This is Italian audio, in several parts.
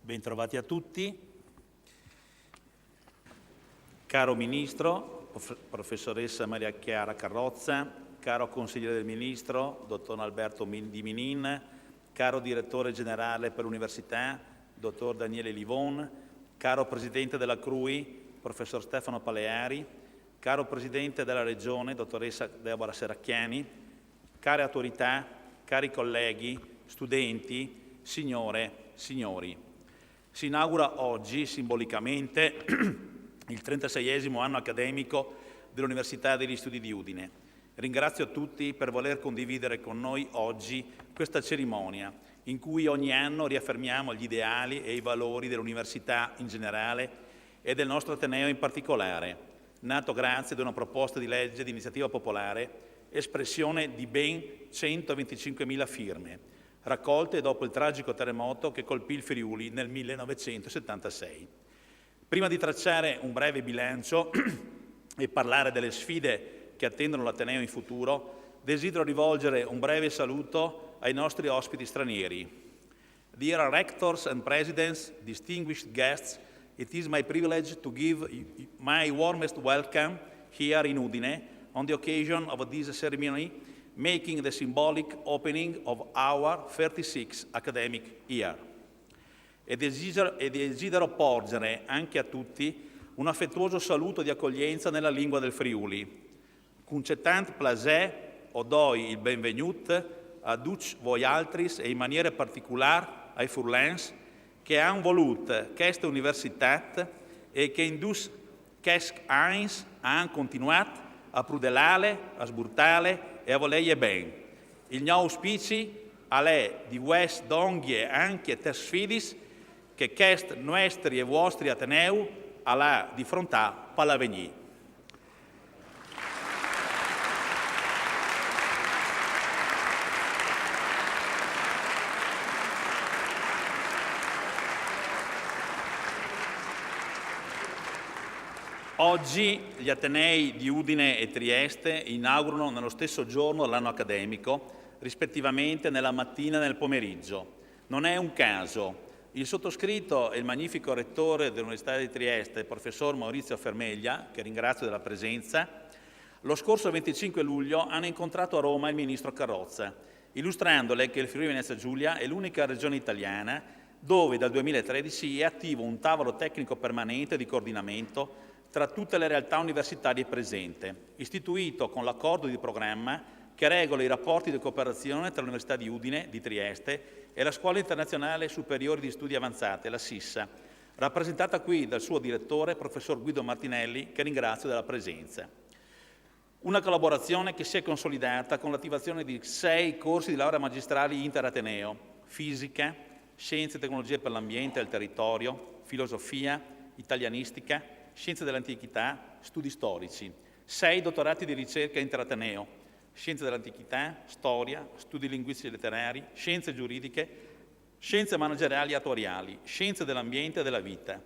Bentrovati a tutti. Caro Ministro, Professoressa Maria Chiara Carrozza, caro Consigliere del Ministro, Dottor Alberto Di Minin, caro Direttore Generale per l'Università, Dottor Daniele Livon, caro Presidente della CRUI, Professor Stefano Paleari, caro Presidente della Regione, Dottoressa Deborah Serracchiani, care autorità, cari colleghi, studenti, signore, signori. Si inaugura oggi, simbolicamente, il 36esimo anno accademico dell'Università degli Studi di Udine. Ringrazio tutti per voler condividere con noi oggi questa cerimonia, in cui ogni anno riaffermiamo gli ideali e i valori dell'Università in generale e del nostro Ateneo in particolare, nato grazie ad una proposta di legge di iniziativa popolare, espressione di ben 125.000 firme, raccolte dopo il tragico terremoto che colpì il Friuli nel 1976. Prima di tracciare un breve bilancio e parlare delle sfide che attendono l'Ateneo in futuro, desidero rivolgere un breve saluto ai nostri ospiti stranieri. Dear Rectors and Presidents, distinguished guests, it is my privilege to give my warmest welcome here in Udine on the occasion of this ceremony, making the symbolic opening of our 36th academic year. E desidero porgere anche a tutti un affettuoso saluto di accoglienza nella lingua del Friuli. Concetant plaisir, odoi il benvenut a tutti voi altris e in maniera particolare ai furlans che han volut questa universitat e che in dus quesc anys han continuat a prudelare, a sburtale e a voleie ben. Il mio auspici è di vues donghie anche te sfidis che quest nostri e vostri Ateneu alla di frontà palavegni. Oggi gli Atenei di Udine e Trieste inaugurano nello stesso giorno l'anno accademico, rispettivamente nella mattina e nel pomeriggio. Non è un caso. Il sottoscritto e il magnifico rettore dell'Università di Trieste, il professor Maurizio Fermeglia, che ringrazio della presenza, lo scorso 25 luglio hanno incontrato a Roma il ministro Carrozza, illustrandole che il Friuli Venezia Giulia è l'unica regione italiana dove dal 2013 è attivo un tavolo tecnico permanente di coordinamento tra tutte le realtà universitarie presenti, istituito con l'accordo di programma che regola i rapporti di cooperazione tra l'Università di Udine, di Trieste e la Scuola Internazionale Superiore di Studi Avanzati, la SISSA, rappresentata qui dal suo direttore, professor Guido Martinelli, che ringrazio della presenza. Una collaborazione che si è consolidata con l'attivazione di 6 corsi di laurea magistrali interateneo: fisica, scienze e tecnologie per l'ambiente e il territorio, filosofia, italianistica, scienze dell'antichità, studi storici, 6 dottorati di ricerca interateneo, scienze dell'antichità, storia, studi linguistici e letterari, scienze giuridiche, scienze manageriali e attuariali, scienze dell'ambiente e della vita,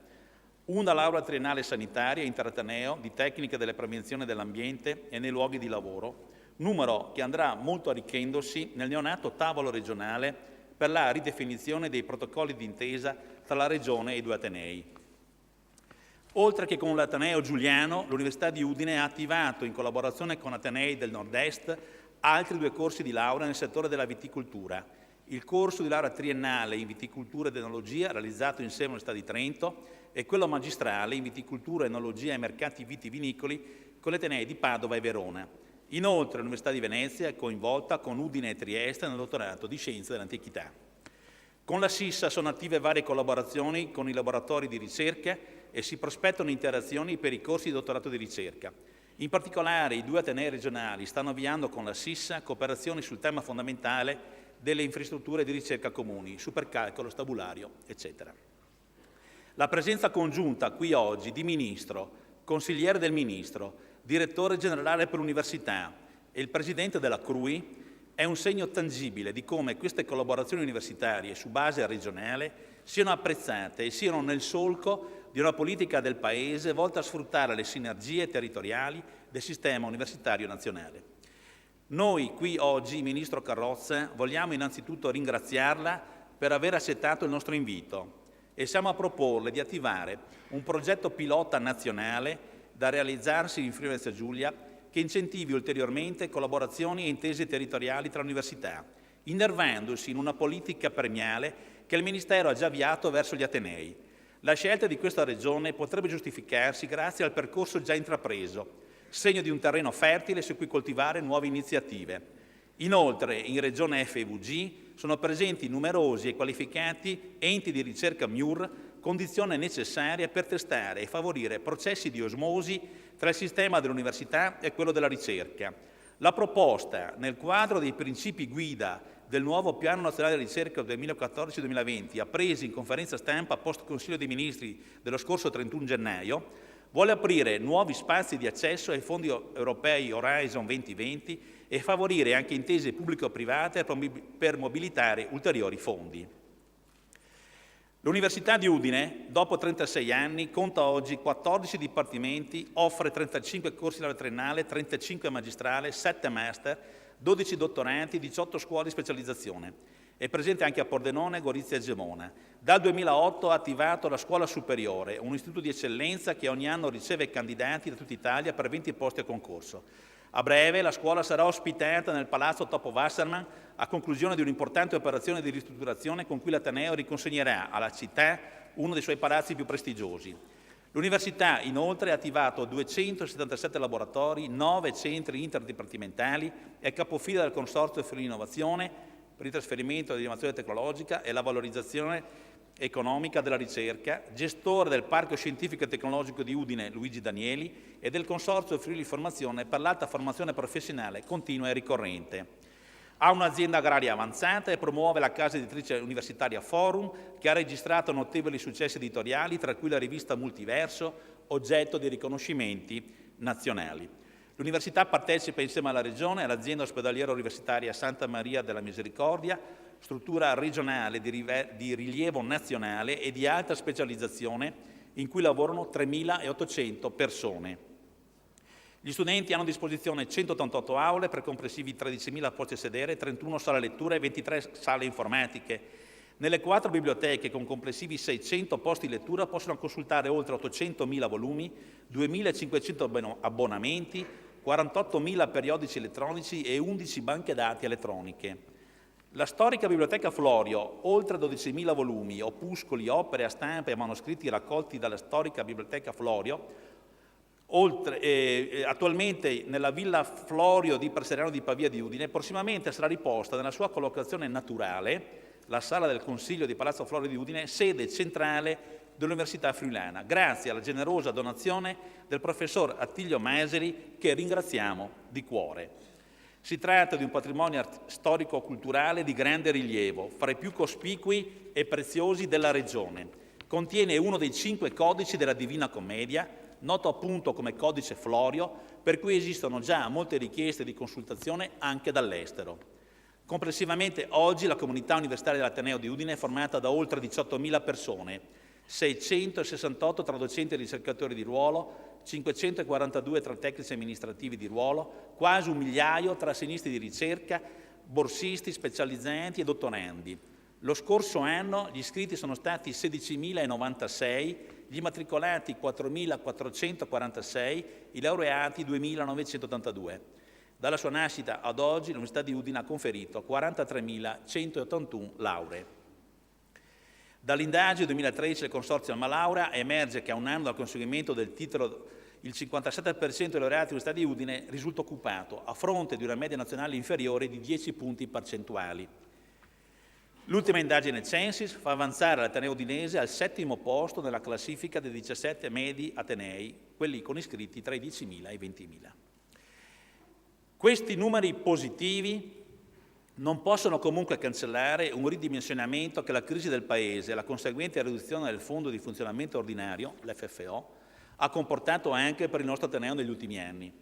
una laurea triennale sanitaria interateneo di tecniche della prevenzione dell'ambiente e nei luoghi di lavoro, numero che andrà molto arricchendosi nel neonato tavolo regionale per la ridefinizione dei protocolli d'intesa tra la Regione e i 2 Atenei. Oltre che con l'Ateneo Giuliano, l'Università di Udine ha attivato, in collaborazione con Atenei del Nord-Est, altri 2 corsi di laurea nel settore della viticoltura. Il corso di laurea triennale in viticoltura ed enologia, realizzato insieme all'Università di Trento, e quello magistrale in viticoltura, enologia e mercati vitivinicoli con gli Atenei di Padova e Verona. Inoltre l'Università di Venezia è coinvolta con Udine e Trieste nel dottorato di Scienze dell'Antichità. Con la SISSA sono attive varie collaborazioni con i laboratori di ricerca e si prospettano interazioni per i corsi di dottorato di ricerca. In particolare i 2 Atenei regionali stanno avviando con la SISSA cooperazioni sul tema fondamentale delle infrastrutture di ricerca comuni, supercalcolo, stabulario, eccetera. La presenza congiunta qui oggi di Ministro, Consigliere del Ministro, Direttore Generale per l'Università e il Presidente della CRUI è un segno tangibile di come queste collaborazioni universitarie su base regionale siano apprezzate e siano nel solco di una politica del Paese volta a sfruttare le sinergie territoriali del sistema universitario nazionale. Noi qui oggi, Ministro Carrozza, vogliamo innanzitutto ringraziarla per aver accettato il nostro invito e siamo a proporle di attivare un progetto pilota nazionale da realizzarsi in Friuli-Venezia Giulia che incentivi ulteriormente collaborazioni e intese territoriali tra università, innervandosi in una politica premiale che il Ministero ha già avviato verso gli atenei. La scelta di questa regione potrebbe giustificarsi grazie al percorso già intrapreso, segno di un terreno fertile su cui coltivare nuove iniziative. Inoltre, in regione FVG sono presenti numerosi e qualificati enti di ricerca MIUR, condizione necessaria per testare e favorire processi di osmosi tra il sistema dell'università e quello della ricerca. La proposta, nel quadro dei principi guida del nuovo Piano Nazionale di Ricerca 2014-2020, appresi in conferenza stampa post Consiglio dei Ministri dello scorso 31 gennaio, vuole aprire nuovi spazi di accesso ai fondi europei Horizon 2020 e favorire anche intese pubblico-private per mobilitare ulteriori fondi. L'Università di Udine, dopo 36 anni, conta oggi 14 dipartimenti, offre 35 corsi di laurea triennale, 35 magistrale, 7 master, 12 dottorati, 18 scuole di specializzazione. È presente anche a Pordenone, Gorizia e Gemona. Dal 2008 ha attivato la Scuola Superiore, un istituto di eccellenza che ogni anno riceve candidati da tutta Italia per 20 posti a concorso. A breve la scuola sarà ospitata nel Palazzo Topo Wasserman a conclusione di un'importante operazione di ristrutturazione con cui l'Ateneo riconsegnerà alla città uno dei suoi palazzi più prestigiosi. L'Università inoltre ha attivato 277 laboratori, 9 centri interdipartimentali, è capofila del Consorzio per l'innovazione, per il trasferimento dell'innovazione tecnologica e la valorizzazione economica della ricerca, gestore del Parco Scientifico e Tecnologico di Udine Luigi Danieli e del Consorzio Friuli Formazione per l'alta formazione professionale continua e ricorrente. Ha un'azienda agraria avanzata e promuove la casa editrice universitaria Forum, che ha registrato notevoli successi editoriali, tra cui la rivista Multiverso, oggetto di riconoscimenti nazionali. L'Università partecipa insieme alla Regione all'azienda ospedaliera universitaria Santa Maria della Misericordia, struttura regionale di rilievo nazionale e di alta specializzazione in cui lavorano 3.800 persone. Gli studenti hanno a disposizione 188 aule per complessivi 13.000 posti a sedere, 31 sale letture e 23 sale informatiche. Nelle 4 biblioteche con complessivi 600 posti di lettura possono consultare oltre 800.000 volumi, 2.500 abbonamenti, 48.000 periodici elettronici e 11 banche dati elettroniche. La storica Biblioteca Florio, oltre 12.000 volumi, opuscoli, opere a stampa e manoscritti raccolti dalla storica Biblioteca Florio, attualmente nella Villa Florio di Perserano di Pavia di Udine, prossimamente sarà riposta nella sua collocazione naturale, la sala del Consiglio di Palazzo Florio di Udine, sede centrale dell'Università Friulana, grazie alla generosa donazione del professor Attilio Maseri, che ringraziamo di cuore. Si tratta di un patrimonio storico-culturale di grande rilievo, fra i più cospicui e preziosi della Regione. Contiene uno dei 5 codici della Divina Commedia, noto appunto come Codice Florio, per cui esistono già molte richieste di consultazione anche dall'estero. Complessivamente oggi la comunità universitaria dell'Ateneo di Udine è formata da oltre 18.000 persone, 668 tra docenti e ricercatori di ruolo, 542 tra tecnici amministrativi di ruolo, quasi 1 migliaio tra assegnisti di ricerca, borsisti, specializzanti e dottorandi. Lo scorso anno gli iscritti sono stati 16.096, gli immatricolati 4.446, i laureati 2.982. Dalla sua nascita ad oggi l'Università di Udine ha conferito 43.181 lauree. Dall'indagine 2013 del Consorzio Alma Laurea emerge che a un anno dal conseguimento del titolo il 57% dei laureati dell'Università di Udine risulta occupato, a fronte di una media nazionale inferiore di 10 punti percentuali. L'ultima indagine Censis fa avanzare l'Ateneo udinese al 7° posto nella classifica dei 17 medi atenei, quelli con iscritti tra i 10.000 e i 20.000. Questi numeri positivi non possono comunque cancellare un ridimensionamento che la crisi del Paese e la conseguente riduzione del Fondo di Funzionamento Ordinario, l'FFO, ha comportato anche per il nostro Ateneo negli ultimi anni.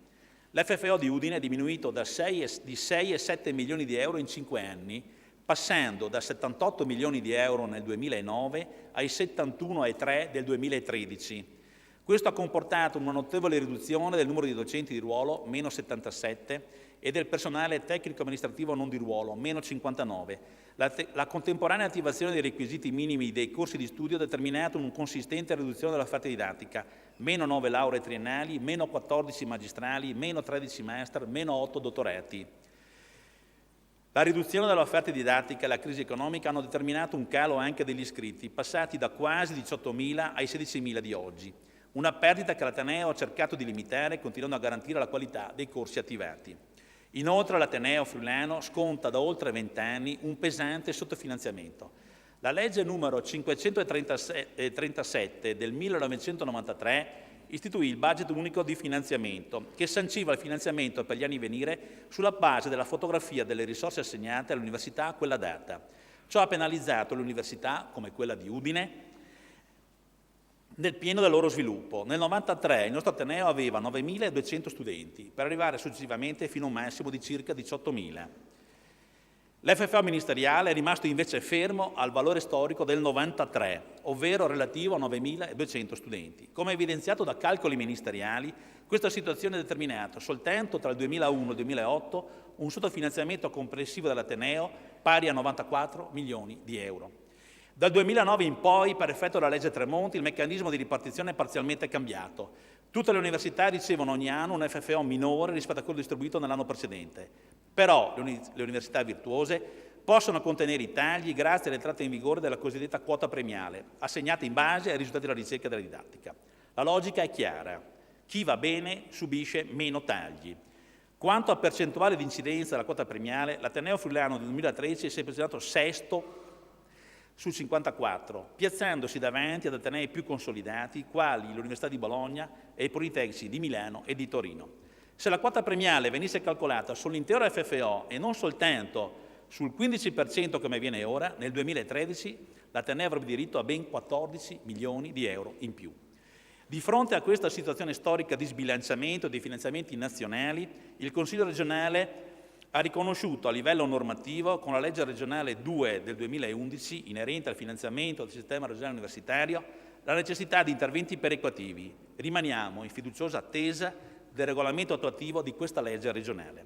L'FFO di Udine è diminuito di 6 e 7 milioni di euro in 5 anni, passando da 78 milioni di euro nel 2009 ai 71,3 del 2013. Questo ha comportato una notevole riduzione del numero di docenti di ruolo, meno 77, e del personale tecnico-amministrativo non di ruolo, meno 59. La contemporanea attivazione dei requisiti minimi dei corsi di studio ha determinato una consistente riduzione dell'offerta didattica, meno 9 lauree triennali, meno 14 magistrali, meno 13 master, meno 8 dottorati. La riduzione dell'offerta didattica e la crisi economica hanno determinato un calo anche degli iscritti, passati da quasi 18.000 ai 16.000 di oggi. Una perdita che l'Ateneo ha cercato di limitare, continuando a garantire la qualità dei corsi attivati. Inoltre l'Ateneo friulano sconta da oltre 20 anni un pesante sottofinanziamento. La legge numero 537 del 1993 istituì il budget unico di finanziamento, che sanciva il finanziamento per gli anni a venire sulla base della fotografia delle risorse assegnate all'università a quella data. Ciò ha penalizzato le università, come quella di Udine, nel pieno del loro sviluppo. Nel 1993 il nostro Ateneo aveva 9.200 studenti, per arrivare successivamente fino a un massimo di circa 18.000. L'FFO ministeriale è rimasto invece fermo al valore storico del 93, ovvero relativo a 9.200 studenti. Come evidenziato da calcoli ministeriali, questa situazione ha determinato soltanto tra il 2001 e il 2008 un sottofinanziamento complessivo dell'Ateneo pari a 94 milioni di euro. Dal 2009 in poi, per effetto della legge Tremonti, il meccanismo di ripartizione è parzialmente cambiato. Tutte le università ricevono ogni anno un FFO minore rispetto a quello distribuito nell'anno precedente. Però le università virtuose possono contenere i tagli grazie all'entrata in vigore della cosiddetta quota premiale, assegnata in base ai risultati della ricerca e della didattica. La logica è chiara. Chi va bene subisce meno tagli. Quanto a percentuale di incidenza della quota premiale, l'Ateneo friulano del 2013 si è presentato sesto su 54, piazzandosi davanti ad atenei più consolidati, quali l'Università di Bologna e i Politecnici di Milano e di Torino. Se la quota premiale venisse calcolata sull'intero FFO e non soltanto sul 15% come avviene ora, nel 2013 l'Ateneo avrebbe diritto a ben 14 milioni di euro in più. Di fronte a questa situazione storica di sbilanciamento dei finanziamenti nazionali, il Consiglio regionale ha riconosciuto a livello normativo, con la legge regionale 2 del 2011, inerente al finanziamento del sistema regionale universitario, la necessità di interventi perequativi. Rimaniamo in fiduciosa attesa del regolamento attuativo di questa legge regionale.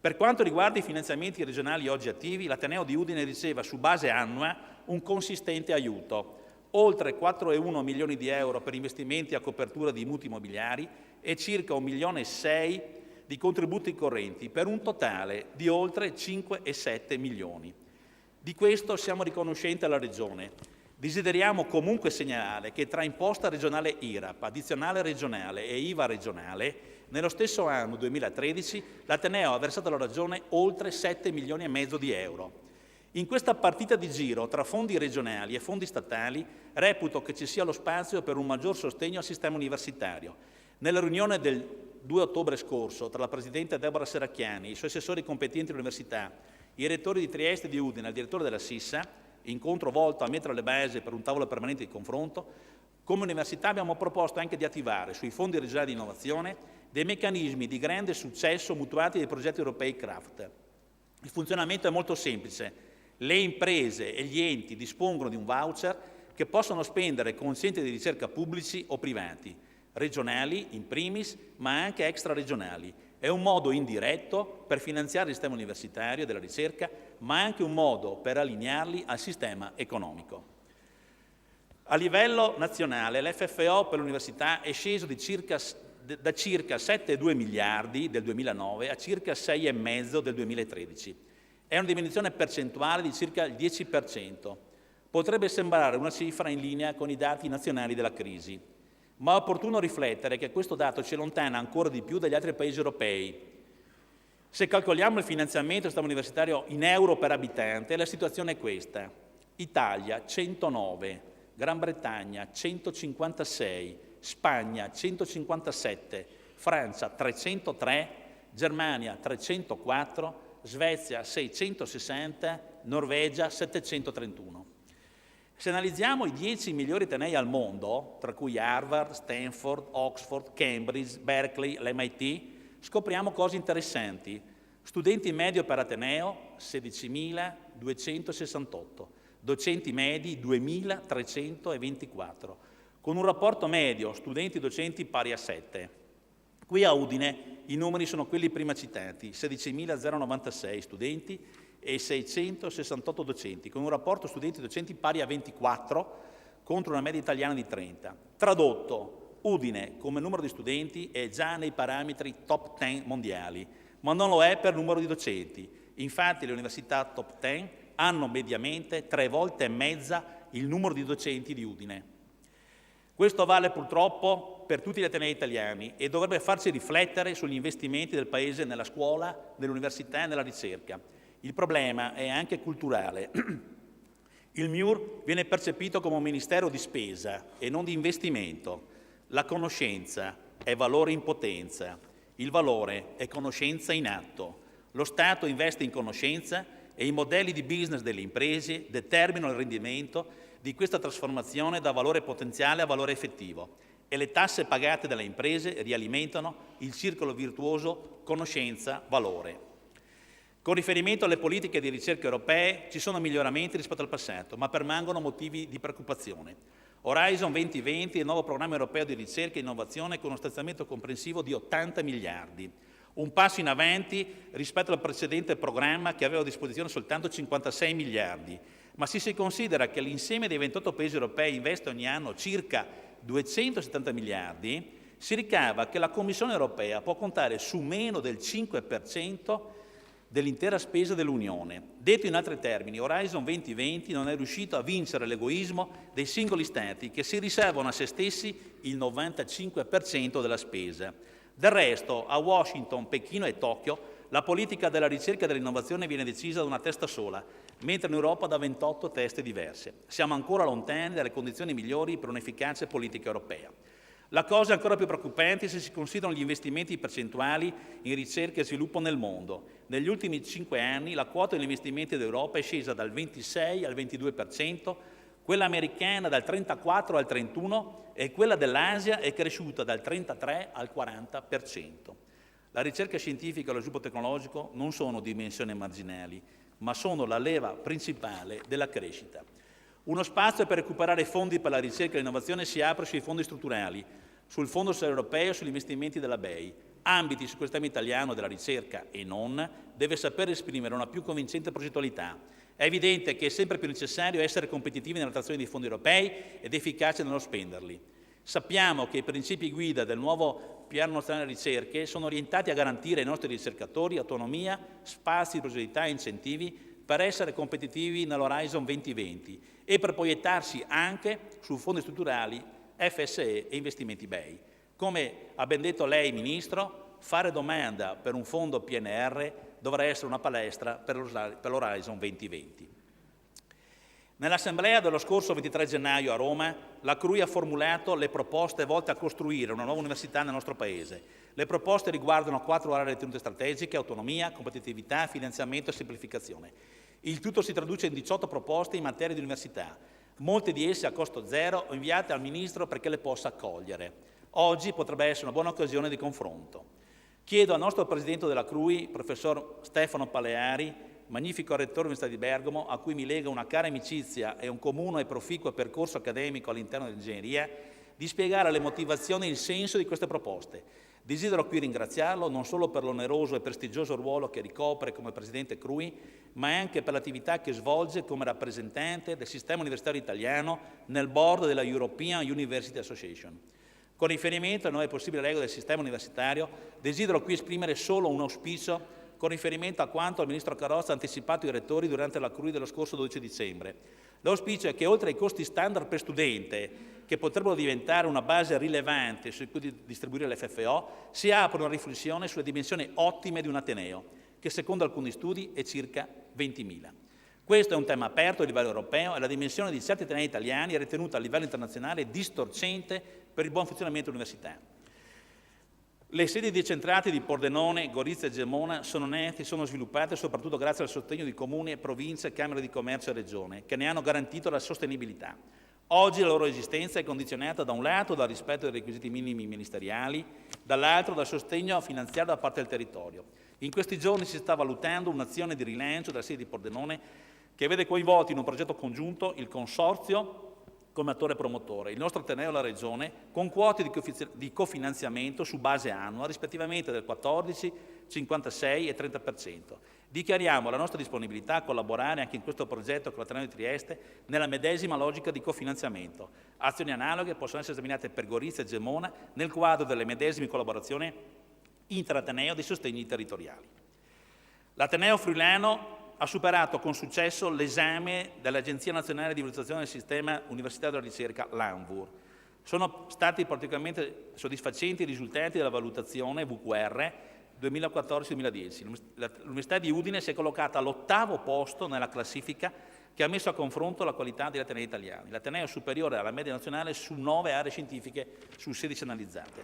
Per quanto riguarda i finanziamenti regionali oggi attivi, l'Ateneo di Udine riceve su base annua un consistente aiuto, oltre 4,1 milioni di euro per investimenti a copertura di mutui immobiliari e circa 1,6 milioni di contributi correnti, per un totale di oltre 5,7 milioni. Di questo siamo riconoscenti alla Regione. Desideriamo comunque segnalare che tra imposta regionale IRAP, addizionale regionale e IVA regionale, nello stesso anno 2013 l'Ateneo ha versato alla Regione oltre 7 milioni e mezzo di euro. In questa partita di giro tra fondi regionali e fondi statali reputo che ci sia lo spazio per un maggior sostegno al sistema universitario. Nella riunione del 2 ottobre scorso, tra la Presidente Deborah Serracchiani, i suoi assessori competenti all'Università, i rettori di Trieste e di Udine e il direttore della Sissa, incontro volto a mettere le basi per un tavolo permanente di confronto, come Università abbiamo proposto anche di attivare sui fondi regionali di innovazione dei meccanismi di grande successo mutuati dai progetti europei CRAFT. Il funzionamento è molto semplice. Le imprese e gli enti dispongono di un voucher che possono spendere con centri di ricerca pubblici o privati, regionali in primis, ma anche extraregionali. È un modo indiretto per finanziare il sistema universitario e della ricerca, ma anche un modo per allinearli al sistema economico. A livello nazionale l'FFO per l'università è sceso da circa 7,2 miliardi del 2009 a circa 6,5 del 2013. È una diminuzione percentuale di circa il 10%. Potrebbe sembrare una cifra in linea con i dati nazionali della crisi, ma è opportuno riflettere che questo dato ci allontana ancora di più dagli altri paesi europei. Se calcoliamo il finanziamento del sistema universitario in euro per abitante, la situazione è questa. Italia 109, Gran Bretagna 156, Spagna 157, Francia 303, Germania 304, Svezia 660, Norvegia 731. Se analizziamo i 10 migliori atenei al mondo, tra cui Harvard, Stanford, Oxford, Cambridge, Berkeley, l'MIT, scopriamo cose interessanti. Studenti medio per ateneo 16.268, docenti medi 2.324, con un rapporto medio studenti-docenti pari a 7. Qui a Udine i numeri sono quelli prima citati, 16.096 studenti e 668 docenti, con un rapporto studenti-docenti pari a 24 contro una media italiana di 30. Tradotto, Udine come numero di studenti è già nei parametri top 10 mondiali, ma non lo è per numero di docenti. Infatti le università top 10 hanno mediamente 3 volte e mezza il numero di docenti di Udine. Questo vale purtroppo per tutti gli atenei italiani e dovrebbe farci riflettere sugli investimenti del Paese nella scuola, nell'università e nella ricerca. Il problema è anche culturale. Il MIUR viene percepito come un ministero di spesa e non di investimento. La conoscenza è valore in potenza, il valore è conoscenza in atto. Lo Stato investe in conoscenza e i modelli di business delle imprese determinano il rendimento di questa trasformazione da valore potenziale a valore effettivo e le tasse pagate dalle imprese rialimentano il circolo virtuoso conoscenza-valore. Con riferimento alle politiche di ricerca europee ci sono miglioramenti rispetto al passato, ma permangono motivi di preoccupazione. Horizon 2020 è il nuovo programma europeo di ricerca e innovazione con uno stanziamento comprensivo di 80 miliardi. Un passo in avanti rispetto al precedente programma che aveva a disposizione soltanto 56 miliardi. Ma se si considera che l'insieme dei 28 paesi europei investe ogni anno circa 270 miliardi, si ricava che la Commissione europea può contare su meno del 5% dell'intera spesa dell'Unione. Detto in altri termini, Horizon 2020 non è riuscito a vincere l'egoismo dei singoli Stati che si riservano a se stessi il 95% della spesa. Del resto, a Washington, Pechino e Tokyo, la politica della ricerca e dell'innovazione viene decisa da una testa sola, mentre in Europa da 28 teste diverse. Siamo ancora lontani dalle condizioni migliori per un'efficace politica europea. La cosa è ancora più preoccupante se si considerano gli investimenti percentuali in ricerca e sviluppo nel mondo. Negli ultimi 5 anni la quota degli investimenti d'Europa è scesa dal 26 al 22%, quella americana dal 34 al 31% e quella dell'Asia è cresciuta dal 33 al 40%. La ricerca scientifica e lo sviluppo tecnologico non sono dimensioni marginali, ma sono la leva principale della crescita. Uno spazio per recuperare fondi per la ricerca e l'innovazione si apre sui fondi strutturali, sul Fondo Sociale Europeo e sugli investimenti della BEI. Ambiti su questo tema italiano della ricerca e non deve saper esprimere una più convincente progettualità. È evidente che è sempre più necessario essere competitivi nell'attrazione dei fondi europei ed efficaci nello spenderli. Sappiamo che i principi guida del nuovo Piano Nazionale Ricerche sono orientati a garantire ai nostri ricercatori autonomia, spazi di progettualità e incentivi per essere competitivi nell'Horizon 2020 e per proiettarsi anche su fondi strutturali, FSE e investimenti BEI. Come ha ben detto lei, Ministro, fare domanda per un fondo PNR dovrà essere una palestra per l'Horizon 2020. Nell'assemblea dello scorso 23 gennaio a Roma, la CRUI ha formulato le proposte volte a costruire una nuova università nel nostro Paese. Le proposte riguardano 4 aree ritenute strategiche: autonomia, competitività, finanziamento e semplificazione. Il tutto si traduce in 18 proposte in materia di università, molte di esse a costo zero, inviate al Ministro perché le possa accogliere. Oggi potrebbe essere una buona occasione di confronto. Chiedo al nostro Presidente della CRUI, professor Stefano Paleari, magnifico rettore dell'Università di Bergamo, a cui mi lega una cara amicizia e un comune e proficuo percorso accademico all'interno dell'ingegneria, di spiegare le motivazioni e il senso di queste proposte. Desidero qui ringraziarlo non solo per l'oneroso e prestigioso ruolo che ricopre come Presidente CRUI, ma anche per l'attività che svolge come rappresentante del sistema universitario italiano nel board della European University Association. Con riferimento alle nuove possibili regole del sistema universitario, desidero qui esprimere solo un auspicio con riferimento a quanto il Ministro Carrozza ha anticipato ai rettori durante la CRUI dello scorso 12 dicembre. L'auspicio è che oltre ai costi standard per studente, che potrebbero diventare una base rilevante su cui distribuire l'FFO, si apra una riflessione sulle dimensioni ottime di un ateneo, che secondo alcuni studi è circa 20.000. Questo è un tema aperto a livello europeo e la dimensione di certi atenei italiani è ritenuta a livello internazionale distorcente per il buon funzionamento dell'università. Le sedi decentrate di Pordenone, Gorizia e Gemona sono nate e sono sviluppate soprattutto grazie al sostegno di comuni, province, camere di commercio e regione, che ne hanno garantito la sostenibilità. Oggi la loro esistenza è condizionata da un lato dal rispetto dei requisiti minimi ministeriali, dall'altro dal sostegno finanziario da parte del territorio. In questi giorni si sta valutando un'azione di rilancio della sede di Pordenone che vede coinvolti in un progetto congiunto il Consorzio come attore promotore, il nostro Ateneo e la Regione, con quote di cofinanziamento su base annua, rispettivamente del 14, 56 e 30%. Dichiariamo la nostra disponibilità a collaborare anche in questo progetto con l'Ateneo di Trieste nella medesima logica di cofinanziamento. Azioni analoghe possono essere esaminate per Gorizia e Gemona nel quadro delle medesime collaborazioni interateneo dei sostegni territoriali. L'Ateneo friulano ha superato con successo l'esame dell'Agenzia Nazionale di Valutazione del Sistema Universitario della Ricerca, l'ANVUR. Sono stati particolarmente soddisfacenti i risultati della valutazione VQR 2014-2010. L'Università di Udine si è collocata all'8° posto nella classifica che ha messo a confronto la qualità degli atenei italiani. L'Ateneo è superiore alla media nazionale su 9 aree scientifiche su 16 analizzate.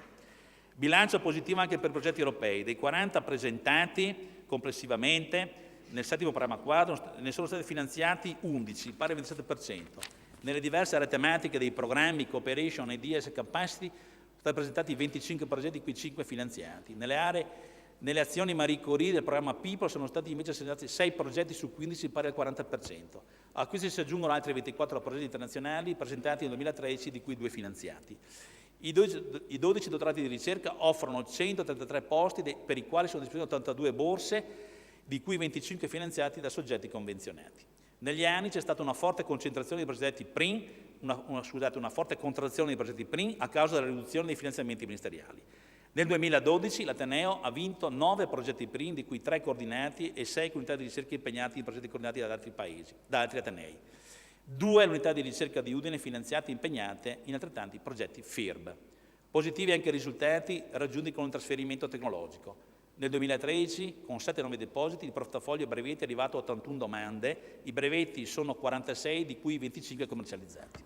Bilancio positivo anche per progetti europei. Dei 40 presentati complessivamente nel 7° programma quadro ne sono stati finanziati 11, pari al 27%. Nelle diverse aree tematiche dei programmi Cooperation, Ideas e Capacity sono stati presentati 25 progetti, di cui 5 finanziati. Nelle azioni Marie Curie del programma People sono stati invece assegnati 6 progetti su 15, pari al 40%. A questi si aggiungono altri 24 progetti internazionali presentati nel 2013, di cui 2 finanziati. I 12 dottorati di ricerca offrono 133 posti, per i quali sono disponibili 82 borse, di cui 25 finanziati da soggetti convenzionati. Negli anni c'è stata una forte concentrazione di progetti PRIN, una forte contrazione di progetti PRIN a causa della riduzione dei finanziamenti ministeriali. Nel 2012 l'Ateneo ha vinto 9 progetti PRIN, di cui 3 coordinati e 6 unità di ricerca impegnati in progetti coordinati da altri paesi, da altri Atenei. 2 unità di ricerca di Udine finanziate e impegnate in altrettanti progetti FIRB. Positivi anche i risultati raggiunti con il trasferimento tecnologico. Nel 2013, con 7 nuovi depositi, il portafoglio brevetti è arrivato a 81 domande, i brevetti sono 46, di cui 25 commercializzati.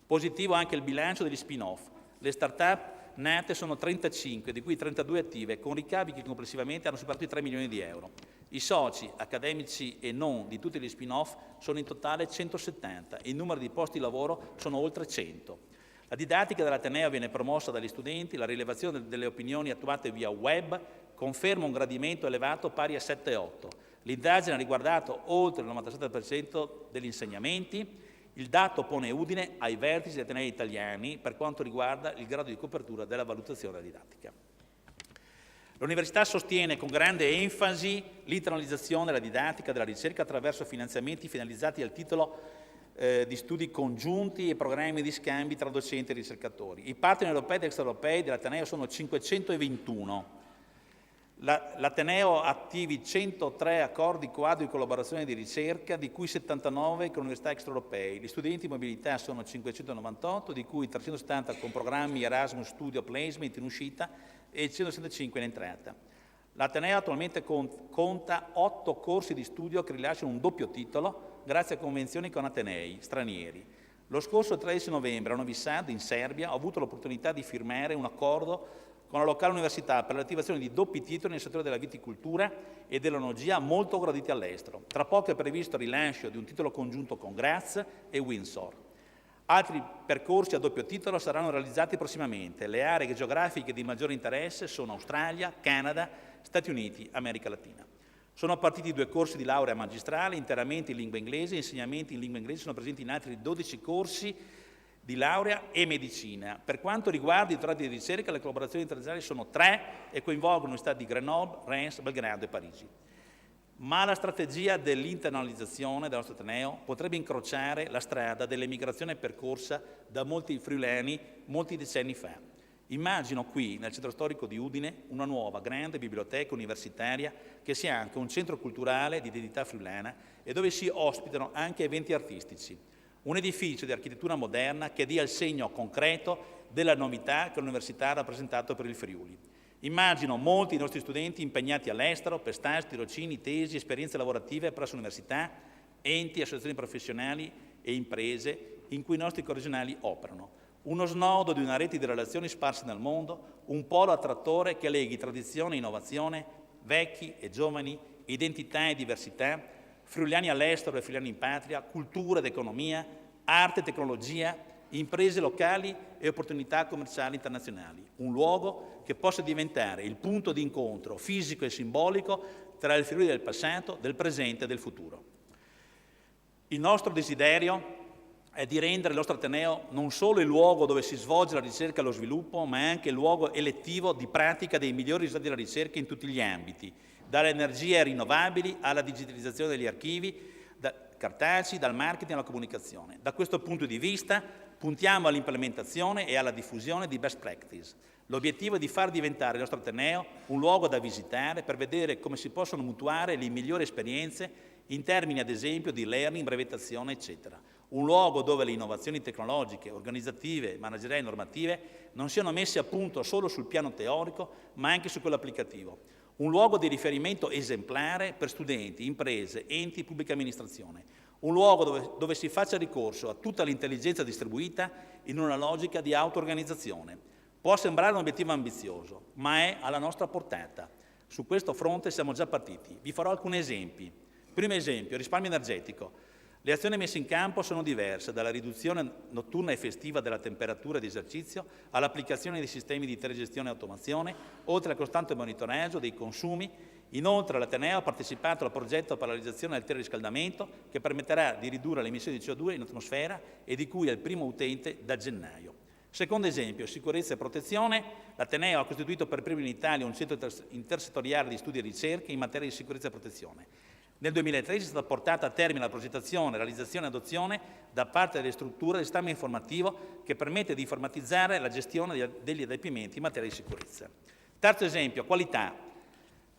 Positivo anche il bilancio degli spin-off. Le start-up nate sono 35, di cui 32 attive, con ricavi che complessivamente hanno superato i 3 milioni di euro. I soci, accademici e non, di tutti gli spin-off sono in totale 170 e il numero di posti di lavoro sono oltre 100. La didattica dell'Ateneo viene promossa dagli studenti, la rilevazione delle opinioni attuate via web conferma un gradimento elevato pari a 7,8. L'indagine ha riguardato oltre il 97% degli insegnamenti. Il dato pone Udine ai vertici degli atenei italiani per quanto riguarda il grado di copertura della valutazione didattica. L'Università sostiene con grande enfasi l'internalizzazione della didattica della ricerca attraverso finanziamenti finalizzati al titolo di studi congiunti e programmi di scambi tra docenti e ricercatori. I partner europei ed extraeuropei dell'Ateneo sono 521. L'Ateneo ha attivi 103 accordi quadro di collaborazione di ricerca, di cui 79 con università extraeuropei. Gli studenti in mobilità sono 598, di cui 370 con programmi Erasmus Studio Placement in uscita e 165 in entrata. L'Ateneo attualmente conta 8 corsi di studio che rilasciano un doppio titolo grazie a convenzioni con atenei stranieri. Lo scorso 13 novembre a Novi Sad, in Serbia, ho avuto l'opportunità di firmare un accordo con la locale università per l'attivazione di doppi titoli nel settore della viticoltura e dell'enologia molto graditi all'estero. Tra poco è previsto il rilascio di un titolo congiunto con Graz e Windsor. Altri percorsi a doppio titolo saranno realizzati prossimamente. Le aree geografiche di maggiore interesse sono Australia, Canada, Stati Uniti, America Latina. Sono partiti 2 corsi di laurea magistrale interamente in lingua inglese, insegnamenti in lingua inglese sono presenti in altri 12 corsi di laurea e medicina. Per quanto riguarda i dottorati di ricerca, le collaborazioni internazionali sono 3 e coinvolgono l'Università di Grenoble, Reims, Belgrado e Parigi. Ma la strategia dell'internalizzazione del nostro Ateneo potrebbe incrociare la strada dell'emigrazione percorsa da molti friulani molti decenni fa. Immagino qui, nel centro storico di Udine, una nuova grande biblioteca universitaria che sia anche un centro culturale di identità friulana e dove si ospitano anche eventi artistici. Un edificio di architettura moderna che dia il segno concreto della novità che l'università ha rappresentato per il Friuli. Immagino molti dei nostri studenti impegnati all'estero per stage, tirocini, tesi, esperienze lavorative presso università, enti, associazioni professionali e imprese in cui i nostri corregionali operano. Uno snodo di una rete di relazioni sparse nel mondo, un polo attrattore che leghi tradizione e innovazione, vecchi e giovani, identità e diversità, friuliani all'estero e friuliani in patria, cultura ed economia, arte e tecnologia, imprese locali e opportunità commerciali internazionali. Un luogo che possa diventare il punto di incontro fisico e simbolico tra il Friuli del passato, del presente e del futuro. Il nostro desiderio è di rendere il nostro Ateneo non solo il luogo dove si svolge la ricerca e lo sviluppo, ma anche il luogo elettivo di pratica dei migliori risultati della ricerca in tutti gli ambiti, dalle energie rinnovabili alla digitalizzazione degli archivi cartacei, dal marketing alla comunicazione. Da questo punto di vista puntiamo all'implementazione e alla diffusione di best practice. L'obiettivo è di far diventare il nostro Ateneo un luogo da visitare per vedere come si possono mutuare le migliori esperienze in termini, ad esempio, di learning, brevettazione, eccetera. Un luogo dove le innovazioni tecnologiche, organizzative, manageriali e normative non siano messe a punto solo sul piano teorico, ma anche su quello applicativo. Un luogo di riferimento esemplare per studenti, imprese, enti, pubblica amministrazione. Un luogo dove si faccia ricorso a tutta l'intelligenza distribuita in una logica di auto-organizzazione. Può sembrare un obiettivo ambizioso, ma è alla nostra portata. Su questo fronte siamo già partiti. Vi farò alcuni esempi. Primo esempio, risparmio energetico. Le azioni messe in campo sono diverse, dalla riduzione notturna e festiva della temperatura di esercizio all'applicazione di sistemi di telegestione e automazione, oltre al costante monitoraggio dei consumi. Inoltre l'Ateneo ha partecipato al progetto per la realizzazione del teleriscaldamento che permetterà di ridurre le emissioni di CO2 in atmosfera e di cui è il primo utente da gennaio. Secondo esempio, sicurezza e protezione. L'Ateneo ha costituito per primo in Italia un centro intersettoriale di studi e ricerche in materia di sicurezza e protezione. Nel 2013 è stata portata a termine la progettazione, realizzazione e adozione da parte delle strutture del sistema informativo che permette di informatizzare la gestione degli adempimenti in materia di sicurezza. Terzo esempio, qualità.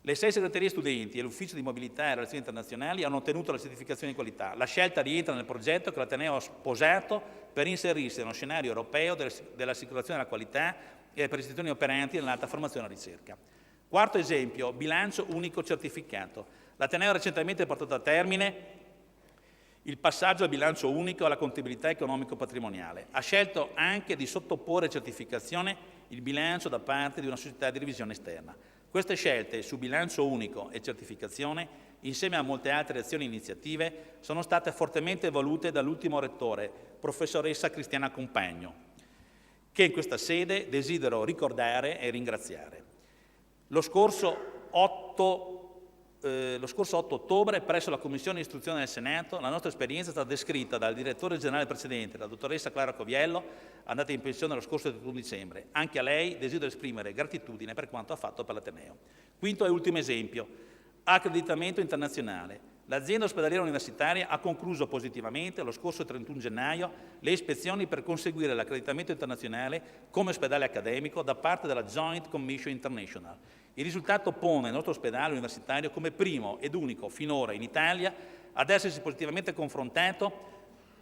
Le 6 segreterie studenti e l'Ufficio di Mobilità e Relazioni Internazionali hanno ottenuto la certificazione di qualità. La scelta rientra nel progetto che l'Ateneo ha sposato per inserirsi nello scenario europeo dell'assicurazione della qualità e per istituzioni operanti nell'alta formazione e ricerca. Quarto esempio, bilancio unico certificato. L'Ateneo ha recentemente portato a termine il passaggio al bilancio unico e alla contabilità economico-patrimoniale. Ha scelto anche di sottoporre certificazione il bilancio da parte di una società di revisione esterna. Queste scelte su bilancio unico e certificazione, insieme a molte altre azioni e iniziative, sono state fortemente volute dall'ultimo rettore, professoressa Cristiana Compagno, che in questa sede desidero ricordare e ringraziare. Lo scorso 8 ottobre, presso la Commissione di Istruzione del Senato, la nostra esperienza è stata descritta dal direttore generale precedente, la dottoressa Clara Coviello, andata in pensione lo scorso 31 dicembre. Anche a lei desidero esprimere gratitudine per quanto ha fatto per l'Ateneo. Quinto e ultimo esempio, accreditamento internazionale. L'azienda ospedaliera universitaria ha concluso positivamente lo scorso 31 gennaio le ispezioni per conseguire l'accreditamento internazionale come ospedale accademico da parte della Joint Commission International. Il risultato pone il nostro ospedale universitario come primo ed unico finora in Italia ad essersi positivamente confrontato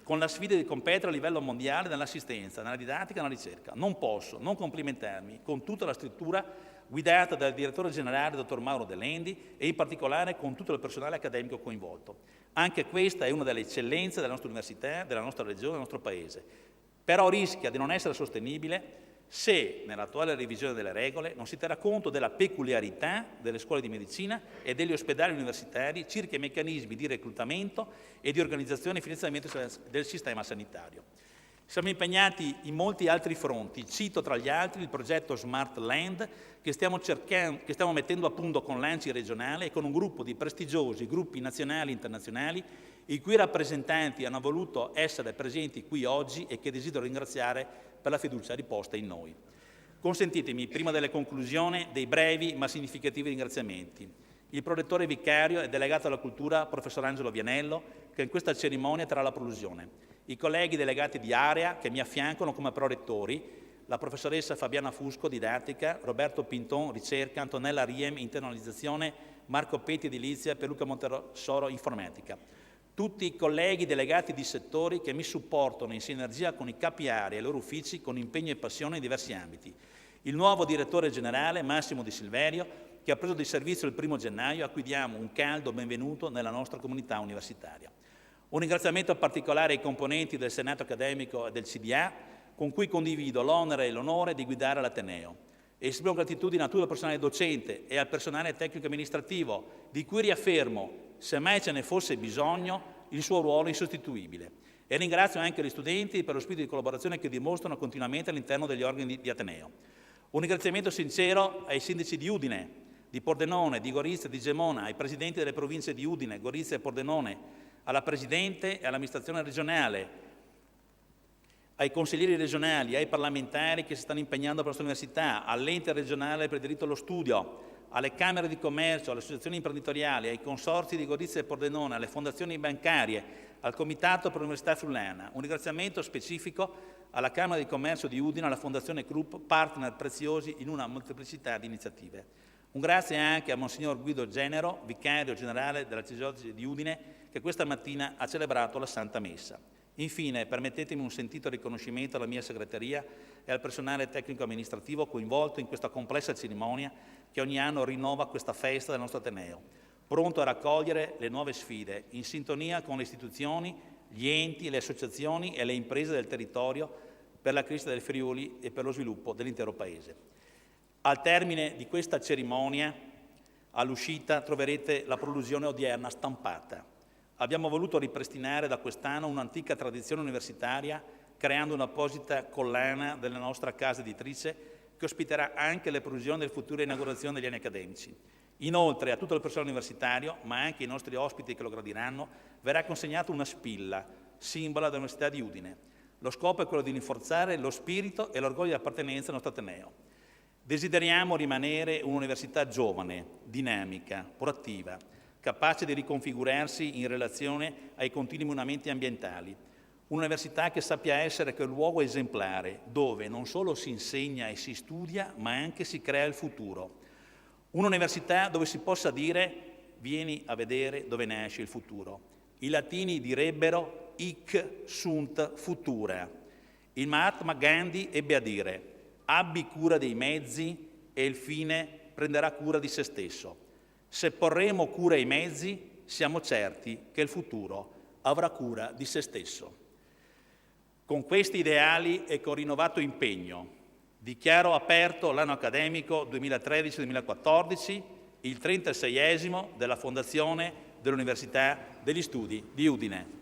con la sfida di competere a livello mondiale nell'assistenza, nella didattica e nella ricerca. Non posso non complimentarmi con tutta la struttura guidata dal direttore generale, dottor Mauro De Lendi, e in particolare con tutto il personale accademico coinvolto. Anche questa è una delle eccellenze della nostra università, della nostra regione, del nostro Paese. Però rischia di non essere sostenibile se, nell'attuale revisione delle regole, non si terrà conto della peculiarità delle scuole di medicina e degli ospedali universitari circa i meccanismi di reclutamento e di organizzazione e finanziamento del sistema sanitario. Siamo impegnati in molti altri fronti, cito tra gli altri il progetto Smart Land che stiamo mettendo a punto con l'ANCI regionale e con un gruppo di prestigiosi gruppi nazionali e internazionali i cui rappresentanti hanno voluto essere presenti qui oggi e che desidero ringraziare per la fiducia riposta in noi. Consentitemi, prima delle conclusioni, dei brevi ma significativi ringraziamenti. Il prorettore vicario e delegato alla cultura, professor Angelo Vianello, che in questa cerimonia terrà la prolusione. I colleghi delegati di area che mi affiancano come prorettori, la professoressa Fabiana Fusco, didattica, Roberto Pinton, ricerca, Antonella Riem, internalizzazione, Marco Petti, edilizia, Pierluca Monterossoro, informatica. Tutti i colleghi delegati di settori che mi supportano in sinergia con i capi area e i loro uffici con impegno e passione in diversi ambiti. Il nuovo direttore generale, Massimo Di Silverio, che ha preso di servizio il 1° gennaio, a cui diamo un caldo benvenuto nella nostra comunità universitaria. Un ringraziamento particolare ai componenti del Senato accademico e del CDA, con cui condivido l'onere e l'onore di guidare l'Ateneo. Esprimo gratitudine a tutto il personale docente e al personale tecnico-amministrativo, di cui riaffermo, se mai ce ne fosse bisogno, il suo ruolo insostituibile. E ringrazio anche gli studenti per lo spirito di collaborazione che dimostrano continuamente all'interno degli organi di Ateneo. Un ringraziamento sincero ai sindaci di Udine, di Pordenone, di Gorizia e di Gemona, ai presidenti delle province di Udine, Gorizia e Pordenone, alla Presidente e all'amministrazione regionale, ai consiglieri regionali, ai parlamentari che si stanno impegnando per la nostra università, all'ente regionale per il diritto allo studio, alle camere di commercio, alle associazioni imprenditoriali, ai consorzi di Gorizia e Pordenone, alle fondazioni bancarie, al Comitato per l'Università Friulana. Un ringraziamento specifico alla Camera di Commercio di Udine, alla Fondazione Krupp, partner preziosi in una molteplicità di iniziative. Un grazie anche a Monsignor Guido Genero, vicario generale dell'Arcidiocesi di Udine, che questa mattina ha celebrato la Santa Messa. Infine, permettetemi un sentito riconoscimento alla mia segreteria e al personale tecnico-amministrativo coinvolto in questa complessa cerimonia che ogni anno rinnova questa festa del nostro Ateneo, pronto a raccogliere le nuove sfide, in sintonia con le istituzioni, gli enti, le associazioni e le imprese del territorio per la crescita del Friuli e per lo sviluppo dell'intero Paese. Al termine di questa cerimonia, all'uscita, troverete la prolusione odierna stampata. Abbiamo voluto ripristinare da quest'anno un'antica tradizione universitaria, creando un'apposita collana della nostra casa editrice che ospiterà anche le prolusioni delle future inaugurazioni degli anni accademici. Inoltre, a tutto il personale universitario, ma anche ai nostri ospiti che lo gradiranno, verrà consegnata una spilla, simbolo dell'Università di Udine. Lo scopo è quello di rinforzare lo spirito e l'orgoglio di appartenenza al nostro Ateneo. Desideriamo rimanere un'università giovane, dinamica, proattiva, capace di riconfigurarsi in relazione ai continui mutamenti ambientali. Un'università che sappia essere quel luogo esemplare dove non solo si insegna e si studia, ma anche si crea il futuro. Un'università dove si possa dire vieni a vedere dove nasce il futuro. I latini direbbero hic sunt futura. Il Mahatma Gandhi ebbe a dire abbi cura dei mezzi e il fine prenderà cura di se stesso. Se porremo cura ai mezzi, siamo certi che il futuro avrà cura di se stesso. Con questi ideali e con rinnovato impegno, dichiaro aperto l'anno accademico 2013-2014, il 36esimo della Fondazione dell'Università degli Studi di Udine.